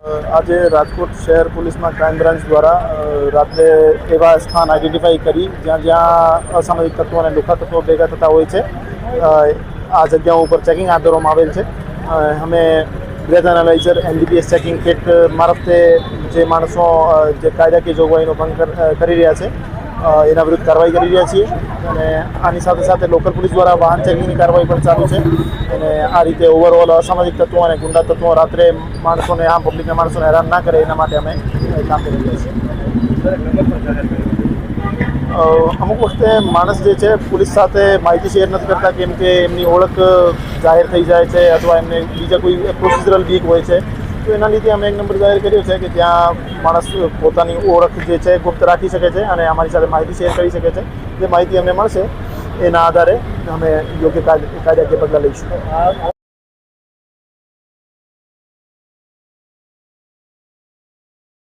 આજે રાજકોટ શહેર પોલીસમાં ક્રાઇમ બ્રાન્ચ દ્વારા રાત્રે એવા સ્થાન આઈડેન્ટિફાઈ કરી જ્યાં અસામાજિક તત્વો અને લુખ્ખા તત્વો ભેગા થતા હોય છે આ જગ્યાઓ ઉપર ચેકિંગ હાથ ધરવામાં આવેલ છે। અમે breath analyser NDPS checking kit મારફતે જે માણસો જે કાયદાકીય જોગવાઈનો ભંગ કરી રહ્યા છે એના વિરુદ્ધ કાર્યવાહી કરી રહ્યા છીએ અને આની સાથે સાથે લોકલ પોલીસ દ્વારા વાહન ચેકિંગની કાર્યવાહી પણ ચાલુ છે અને આ રીતે ઓવરઓલ અસામાજિક તત્વો અને ગુંડા તત્વો રાત્રે માણસોને આમ પબ્લિકના માણસોને હેરાન ના કરે એના માટે અમે કામ કરી રહ્યા છીએ। અમુક વખતે માણસ જે છે પોલીસ સાથે માહિતી શેર નથી કરતા કેમ કે એમની ઓળખ જાહેર થઈ જાય છે અથવા એમને બીજા કોઈ પ્રોસિજરલ બીક હોય છે તો એના લીધે અમે એક નંબર જાહેર કર્યો છે કે ત્યાં માણસ પોતાની ઓળખ જે છે ગુપ્ત રાખી શકે છે અને અમારી સાથે માહિતી શેર કરી શકે છે। જે માહિતી અમને મળશે એના આધારે અમે યોગ્ય કાયદાકીય પગલાં લઈશું।